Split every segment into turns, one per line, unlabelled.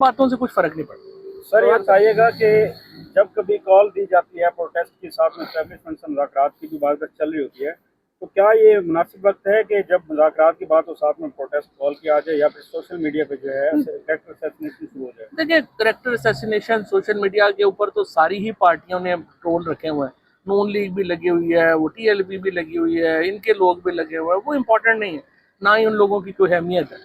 बातों से कुछ फर्क नहीं पड़ता।
सर ये बताइएगा कि जब कभी कॉल दी जाती है प्रोटेस्ट के साथ में एस्टेब्लिशमेंट से मुज़ाकरात की भी बात चल रही होती है, तो क्या ये मुनासिब वक्त है कि जब मुज़ाकरात की बात हो साथ में प्रोटेस्ट कॉल किया जाए या फिर सोशल मीडिया पे जो है कैरेक्टर असैसिनेशन शुरू हो जाए?
देखिए, करेक्टर असैसिनेशन सोशल मीडिया के ऊपर तो सारी ही पार्टियों ने ट्रोल रखे हुए हैं। नून लीग भी लगी हुई है, वो टीएलपी भी लगी हुई है, इनके लोग भी लगे हुए हैं। वो इम्पोर्टेंट नहीं है, ना ही उन लोगों की कोई अहमियत है।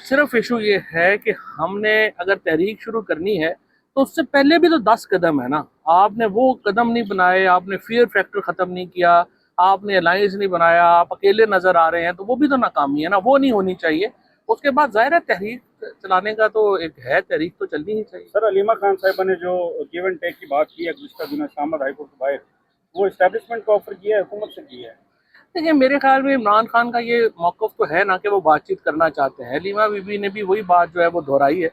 सिर्फ इशू ये है कि हमने अगर तहरीक शुरू करनी है तो उससे पहले भी तो 10 कदम है ना। आपने वो कदम नहीं बनाए, आपने फियर फैक्टर ख़त्म नहीं किया, आपने अलायंस नहीं बनाया, आप अकेले नज़र आ रहे हैं, तो वो भी तो नाकामी है ना। वो नहीं होनी चाहिए। उसके बाद ज़ाहिर है तहरीक चलाने का तो एक है, तहरीक तो चलनी ही चाहिए।
सर अलीमा खान साहिबा ने जो गिव एंड टेक की बात की है गुज़श्ता दिनों इस्लामाबाद हाई कोर्ट के बाहर, वो इस्टेब्लिशमेंट को ऑफर किया है, हुकूमत से की है?
देखिए, मेरे ख्याल में इमरान खान का ये मौक़िफ़ तो है ना कि वो बातचीत करना चाहते हैं। लीमा बीबी ने भी वही बात जो है वो दोहराई है।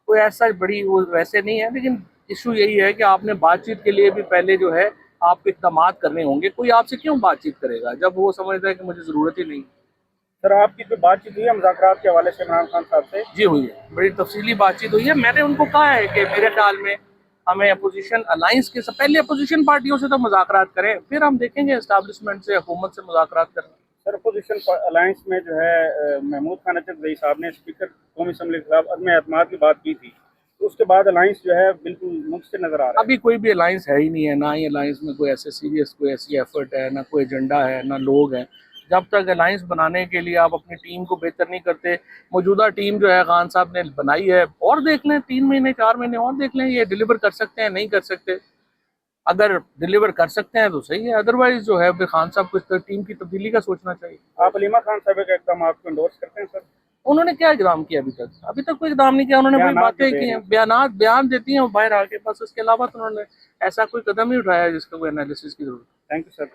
कोई ऐसा बड़ी वो वैसे नहीं है, लेकिन इशू यही है कि आपने बातचीत के लिए भी पहले जो है आपको इक़दामात करने होंगे। कोई आपसे क्यों बातचीत करेगा जब वो समझता है कि मुझे ज़रूरत ही नहीं।
सर आपकी कोई बातचीत हुई है मुज़ाकरात के हवाले से इमरान खान साहब से?
जी हुई है, बड़ी तफसीली बातचीत हुई है। मैंने उनको कहा है कि मेरे ख्याल में हमें अपोजिशन अलायंस के पहले अपोजिशन पार्टियों से तो मुज़ाकरात करें, फिर हम देखेंगे इस्टेब्लिशमेंट से, हुकूमत से मुज़ाकरात करना।
सर अपोजिशन अलायंस में जो है महमूद खान अचकज़ई साहब ने स्पीकर कौमी असम्बली के खिलाफ अदम एतमाद की बात की थी, तो उसके बाद अलायंस जो है बिल्कुल मुझसे नज़र आ रहा है।
अभी कोई भी अलायंस है ही नहीं है, ना ही अलायंस में कोई ऐसे सीरियस कोई ऐसी एफर्ट है, ना कोई एजेंडा है, ना लोग हैं। जब तक अलायंस बनाने के लिए आप अपनी टीम को बेहतर नहीं करते, मौजूदा टीम जो है खान साहब ने बनाई है, और देख लें 3 महीने 4 महीने और देख लें, ये डिलीवर कर सकते हैं नहीं कर सकते। अगर डिलीवर कर सकते हैं तो सही है, अदरवाइज जो है फिर खान साहब को इस टीम की तब्दीली का सोचना चाहिए।
आप अलीमा खान साहब के इक़दाम को इंडोर्स करते हैं सर?
उन्होंने क्या इकदाम किया अभी तक? अभी तक कोई इकदाम नहीं किया। उन्होंने वही
बयानात जो
बातें
दे
की
रहे
हैं,
हैं।
बयान देती हैं वो बाहर आके, बस उसके अलावा तो उन्होंने ऐसा कोई कदम नहीं उठाया जिसका कोई एनालिसिस की जरूरत।
Thank you sir.